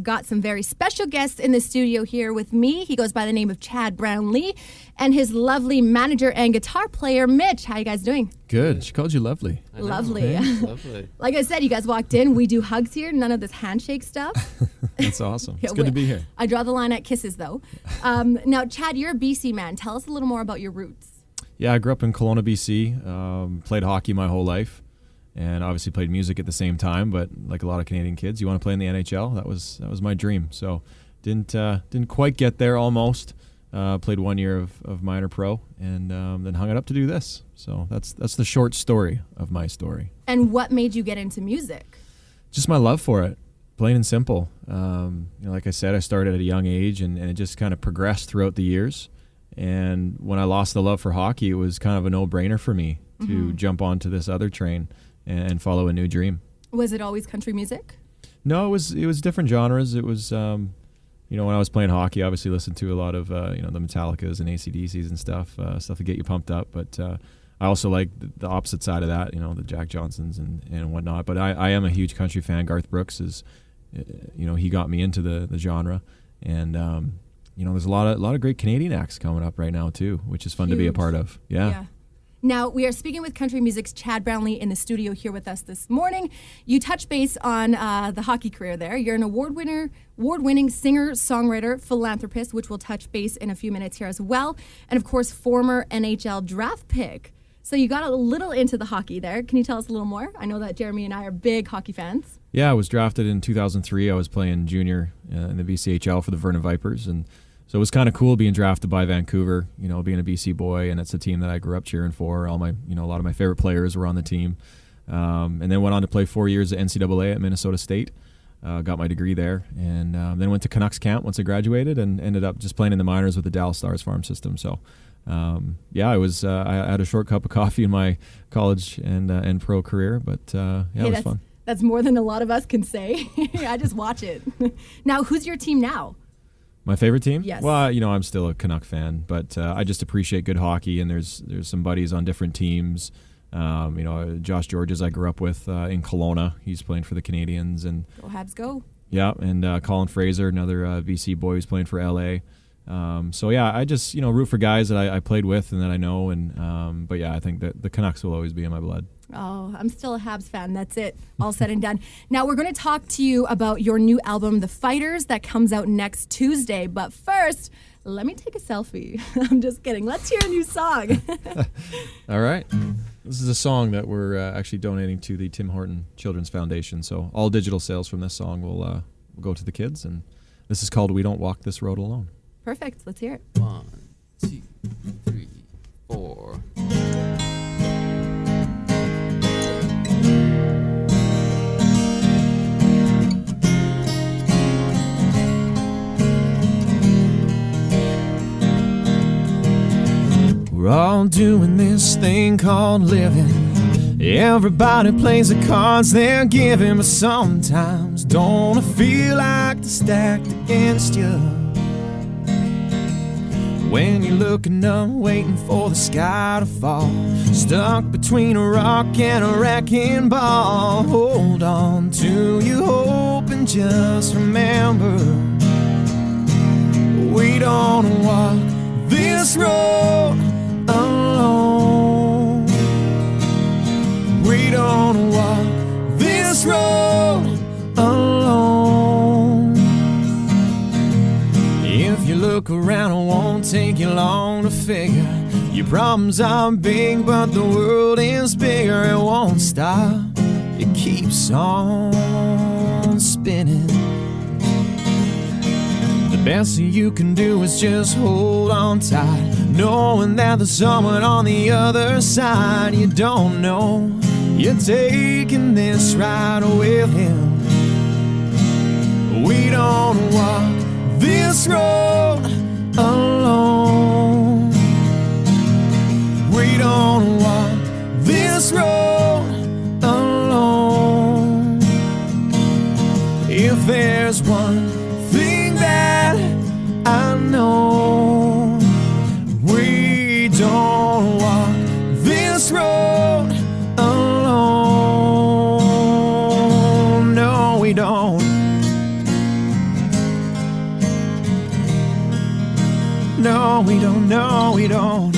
Got some very special guests in the studio here with me. He goes by the name of Chad Brownlee, and his lovely manager and guitar player, Mitch. How you guys doing? Good. She called you lovely. Lovely. Lovely. Like I said, you guys walked in. We do hugs here, none of this handshake stuff. That's awesome. It's good to be here. I draw the line at kisses, though. Now, Chad, you're a BC man. Tell us a little more about your roots. Yeah, I grew up in Kelowna, BC. Played hockey my whole life, and obviously played music at the same time. But like a lot of Canadian kids, you want to play in the NHL. That was my dream. So didn't quite get there. Almost played 1 year of minor pro, and then hung it up to do this. So that's the short story of my story. And what made you get into music? Just my love for it, plain and simple. Like I said, I started at a young age, and it just kind of progressed throughout the years. And when I lost the love for hockey, it was kind of a no-brainer for me to jump onto this other train and follow a new dream. Was it always country music? No, it was different genres. It was, when I was playing hockey, I obviously listened to a lot of, the Metallicas and AC/DCs and stuff to get you pumped up. But I also like the opposite side of that, the Jack Johnsons and whatnot. But I am a huge country fan. Garth Brooks is, he got me into the genre. And, there's a lot of great Canadian acts coming up right now too, which is fun to be a part of. Yeah. Now, we are speaking with country music's Chad Brownlee in the studio here with us this morning. You touch base on the hockey career there. You're an award-winning singer, songwriter, philanthropist, which we'll touch base in a few minutes here as well, and of course, former NHL draft pick. So you got a little into the hockey there. Can you tell us a little more? I know that Jeremy and I are big hockey fans. Yeah, I was drafted in 2003. I was playing junior in the BCHL for the Vernon Vipers, and so it was kind of cool being drafted by Vancouver, being a BC boy, and it's a team that I grew up cheering for. All my, a lot of my favorite players were on the team. And then went on to play 4 years at NCAA at Minnesota State. Got my degree there, and then went to Canucks camp once I graduated, and ended up just playing in the minors with the Dallas Stars farm system. So, I had a short cup of coffee in my college and pro career, but it was fun. That's more than a lot of us can say. I just watch it. Now, who's your team now? My favorite team? Yes. Well, I'm still a Canuck fan, but I just appreciate good hockey, and there's some buddies on different teams. Josh Georges I grew up with in Kelowna. He's playing for the Canadians. And go Habs, go. Yeah, and Colin Fraser, another BC boy who's playing for LA. I just, root for guys that I played with and that I know. And but I think that the Canucks will always be in my blood. Oh, I'm still a Habs fan. That's it. All said and done. Now, we're going to talk to you about your new album, The Fighters, that comes out next Tuesday. But first, let me take a selfie. I'm just kidding. Let's hear a new song. All right. This is a song that we're actually donating to the Tim Horton Children's Foundation. So all digital sales from this song will go to the kids. And this is called We Don't Walk This Road Alone. Perfect. Let's hear it. 1, 2, 3, 4. We're all doing this thing called living. Everybody plays the cards they're given, but sometimes don't it feel like they're stacked against you? When you're looking up, waiting for the sky to fall, stuck between a rock and a wrecking ball. Hold on to your hope and just remember, we don't walk this road alone. We don't walk this road alone. If you look around, it won't take you long to figure your problems are big, but the world is bigger. It won't stop, it keeps on spinning. The best that you can do is just hold on tight, knowing that there's someone on the other side. You don't know you're taking this ride with him. We don't walk this road alone. We don't walk this road alone. If there's one thing that I know, we don't walk this road alone. No, we don't. No, we don't. No, we don't.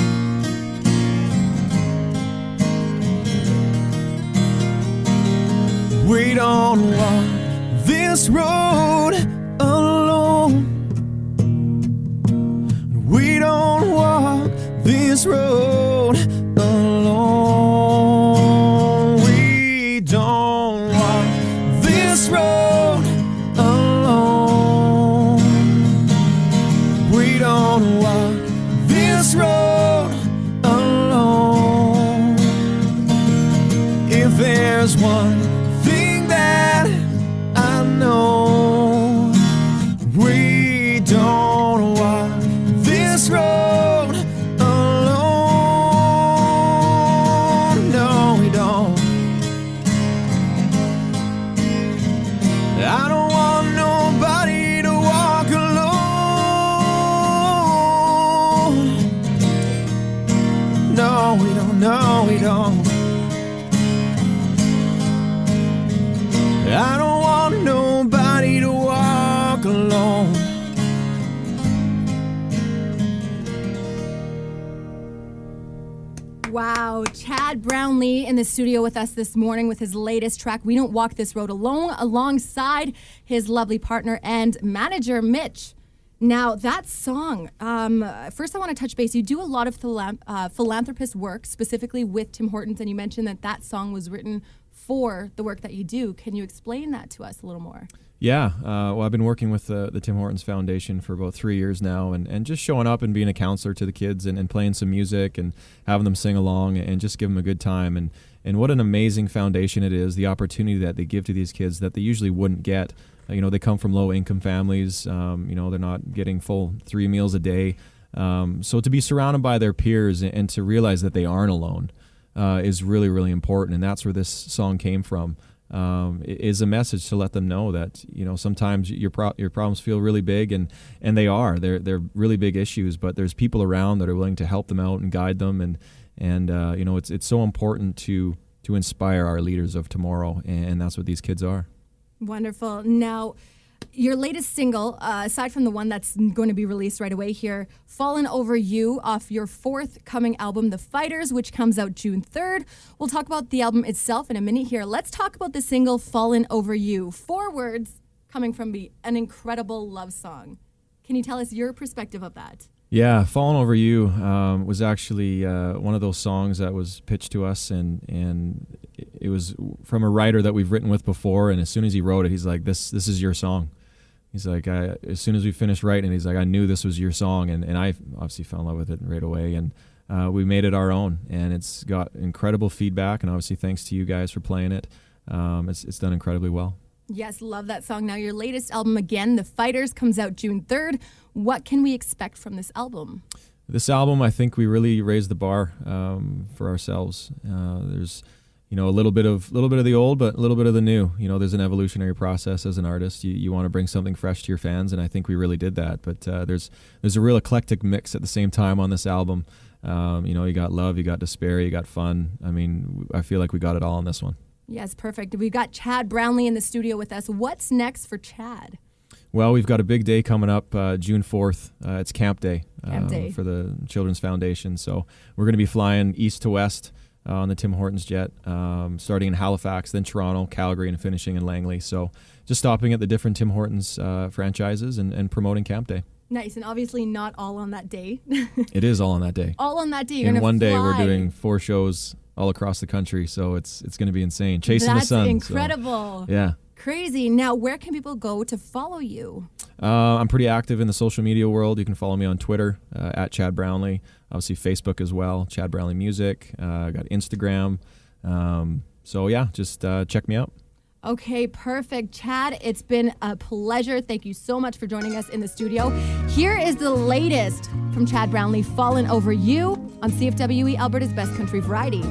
We don't walk this road alone. We don't walk this road alone. We don't walk this road alone. We don't walk this road alone. If there's one thing that I know, we don't walk this road alone. No, we don't. I don't want nobody to walk alone. No, we don't. No, we don't. I don't want nobody to walk alone. Wow, Chad Brownlee in the studio with us this morning with his latest track, We Don't Walk This Road Alone, alongside his lovely partner and manager, Mitch. Now, that song, first I want to touch base. You do a lot of philanthropist work, specifically with Tim Hortons, and you mentioned that that song was written for the work that you do. Can you explain that to us a little more? Yeah, well, I've been working with the Tim Hortons Foundation for about 3 years now, and just showing up and being a counselor to the kids and playing some music and having them sing along and just give them a good time. And what an amazing foundation it is, the opportunity that they give to these kids that they usually wouldn't get. You know, they come from low-income families. You know, they're not getting full 3 meals a day. So to be surrounded by their peers and to realize that they aren't alone is really, really important. And that's where this song came from. It is a message to let them know that, you know, sometimes your problems feel really big, and they are. They're really big issues, but there's people around that are willing to help them out and guide them. And you know, it's so important to inspire our leaders of tomorrow, and that's what these kids are. Wonderful. Now, your latest single, aside from the one that's going to be released right away here, Fallen Over You, off your forthcoming album, The Fighters, which comes out June 3rd. We'll talk about the album itself in a minute here. Let's talk about the single, Fallen Over You. 4 words coming from an incredible love song. Can you tell us your perspective of that? Yeah, Fallen Over You was actually one of those songs that was pitched to us, and it was from a writer that we've written with before, and as soon as he wrote it, he's like, this is your song. He's like, as soon as we finished writing, he's like, I knew this was your song, and I obviously fell in love with it right away, and we made it our own, and it's got incredible feedback, and obviously thanks to you guys for playing it. It's done incredibly well. Yes, love that song. Now, your latest album, again, The Fighters, comes out June 3rd. What can we expect from this album? This album, I think we really raised the bar for ourselves. There's, you know, a little bit of the old, but a little bit of the new. You know, there's an evolutionary process as an artist. You want to bring something fresh to your fans, and I think we really did that. But there's a real eclectic mix at the same time on this album. You know, you got love, you got despair, you got fun. I mean, I feel like we got it all on this one. Yes, perfect. We've got Chad Brownlee in the studio with us. What's next for Chad? Well, we've got a big day coming up, June 4th. It's Camp Day, for the Children's Foundation. So we're going to be flying east to west on the Tim Hortons jet, starting in Halifax, then Toronto, Calgary, and finishing in Langley. So just stopping at the different Tim Hortons franchises and promoting Camp Day. Nice, and obviously not all on that day. It is all on that day. All on that day. You're in one fly. day, we're doing 4 shows all across the country, so it's going to be insane. Chasing the sun. That's incredible. So, yeah. Crazy. Now, where can people go to follow you? I'm pretty active in the social media world. You can follow me on Twitter, at Chad Brownlee. Obviously, Facebook as well, Chad Brownlee Music. I got Instagram. So, yeah, just check me out. Okay, perfect. Chad, it's been a pleasure. Thank you so much for joining us in the studio. Here is the latest from Chad Brownlee, Fallen Over You, on CFWE, Alberta's Best Country Variety.